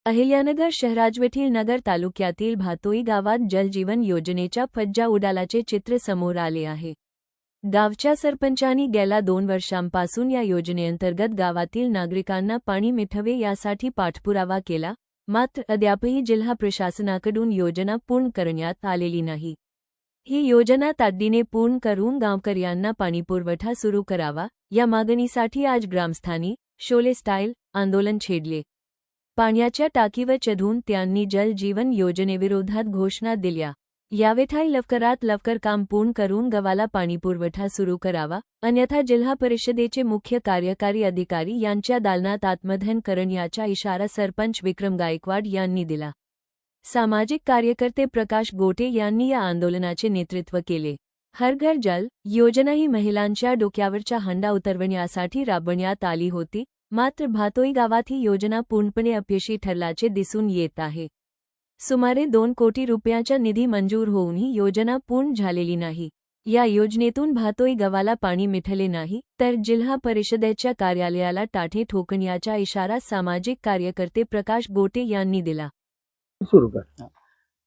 अहिल्यानगर शहराजवळील नगर तालुक्यातील भातोई गावात जलजीवन योजनेच्या फज्जा उडाल्याचे चित्र समोर आले आहे। गावच्या सरपंचांनी गेल्या 2 वर्षांपासून या योजनेअंतर्गत गावातील नागरिकांना पाणी मिळावे यासाठी पाठपुरावा केला, मात्र अद्यापही जिल्हा प्रशासनाकडून योजना पूर्ण करण्यात आलेली नाही। ही योजना तातडीने पूर्ण करून गावकऱ्यांना पाणीपुरवठा सुरू करावा, या मागणीसाठी आज ग्रामस्थांनी शोले स्टाईल आंदोलन छेडले। पाण्याच्या टाकीवर चढून त्यांनी जल जीवन योजनेविरोधात घोषणा दिल्या। यावेळी लवकरात लवकर काम पूर्ण करून गावाला पाणीपुरवठा सुरू करावा, अन्यथा जिल्हा परिषदेचे मुख्य कार्यकारी अधिकारी यांच्या दालनात आत्मदहन करण्याचा इशारा सरपंच विक्रम गायकवाड यांनी दिला। सामाजिक कार्यकर्ते प्रकाश गोटे यांनी या आंदोलनाचे नेतृत्व केले। हर घर जल योजना ही महिलांच्या डोक्यावरचा हंडा उतरवण्यासाठी राबवण्यात आली होती, मात्र भातोई गावात ही योजना पूर्णपणे अपयशी ठरल्याचे दिसून येत आहे। सुमारे 2 कोटी रुपयांचा निधी मंजूर होऊनही योजना पूर्ण झालेली नाही। या योजनेतून भातोई गावाला पाणी मिळाले नाही तर जिल्हा परिषदेच्या कार्यालयाला टाटे ठोकण्याचा इशारा सामाजिक कार्यकर्ते प्रकाश गोटे यांनी दिला।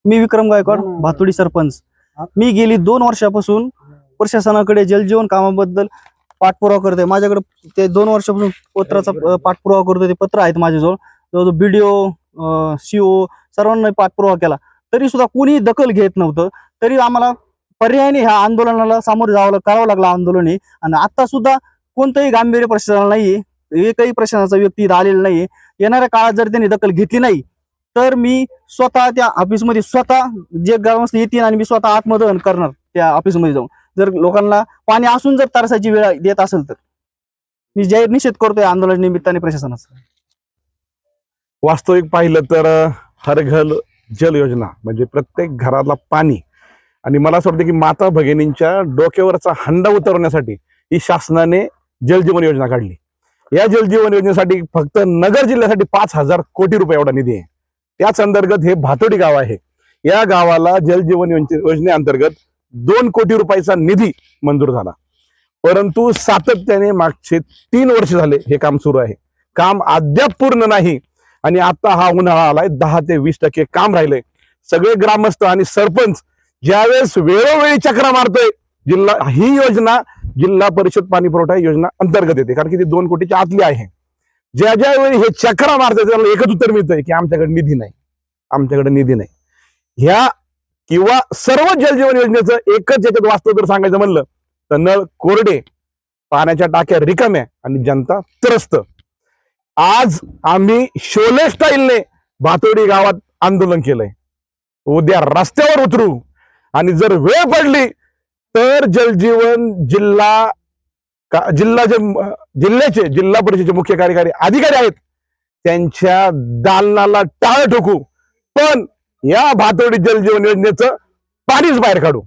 मी विक्रम गायकवाड, भातोडी सरपंच। मी गेली 2 वर्षापासून प्रशासनाकडे जलजीवन कामाबद्दल पाठपुरावा करतोय। माझ्याकडे ते 2 वर्षापासून पत्राचा पाठपुरावा करतोय, ते पत्र आहेत माझ्याजवळ। जो बीडीओ सीओ सर्वांना पाठपुरावा केला, तरी सुद्धा कोणी दखल घेत नव्हतं। तरी आम्हाला पर्यायाने ह्या आंदोलनाला सामोरे करावं लागलं आंदोलने। आणि आता सुद्धा कोणतंही गांभीर्य प्रशासनाला नाहीये, एकही प्रशासनाचा व्यक्ती इथं आलेला नाहीये। येणाऱ्या काळात जर त्यांनी दखल घेतली नाही तर मी स्वतः त्या ऑफिसमध्ये जे ग्रामस्थ येतील आणि मी स्वतः आत्मदहन करणार त्या ऑफिसमध्ये जाऊन। जर लोकांना पाणी असून जर तरसाची वेळ देत असेल तर मी जाहीर निषेध करतोय आंदोलन निमित्ताने प्रशासनाचा। वास्तविक पाहिलं तर हर घर जल योजना म्हणजे प्रत्येक घराला पाणी, आणि मला असं वाटतं की माता भगिनींच्या डोक्यावरचा हंडा उतरवण्यासाठी ही शासनाने जलजीवन योजना काढली। या जलजीवन योजनेसाठी फक्त नगर जिल्ह्यासाठी 5,000 कोटी रुपये एवढा निधी आहे। त्याच अंतर्गत हे भातोडी गाव आहे। या गावाला जलजीवन योजनेअंतर्गत 2 कोटी रुपयाचा निधी मंजूर झाला, परंतु सातत्याने मागचे 3 वर्ष झाले हे काम सुरू आहे। काम अद्याप पूर्ण नाही आणि आता हा उन्हाळा आलाय, 10 ते 20% काम राहिलंय। सगळे ग्रामस्थ आणि सरपंच ज्यावेळेस वेळोवेळी चक्रा मारतोय, ही योजना जिल्हा परिषद पाणी पुरवठा योजना अंतर्गत येते, कारण की ती 2 कोटीच्या आतली आहे। ज्या वेळी हे चक्रा मारतोय त्याला एकच उत्तर मिळतंय की आमच्याकडे निधी नाही, आमच्याकडे निधी नाही। ह्या किंवा सर्व जलजीवन योजनेचं एकच याच्यात वास्तव जर सांगायचं म्हणलं तर नळ कोरडे, पाण्याच्या टाक्या रिकाम्या आणि जनता त्रस्त। आज आम्ही शोले स्टाईलने भातोडी गावात आंदोलन केलंय, उद्या रस्त्यावर उतरू आणि जर वेळ पडली तर जलजीवन जिल्ह्याचे जिल्हा परिषदेचे मुख्य कार्यकारी अधिकारी आहेत त्यांच्या दालनाला टाळ ठोकू, पण या भातोडी जलजीवन योजनेचं पाणीच बाहेर काढू।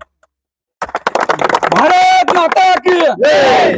भारत माता की जय।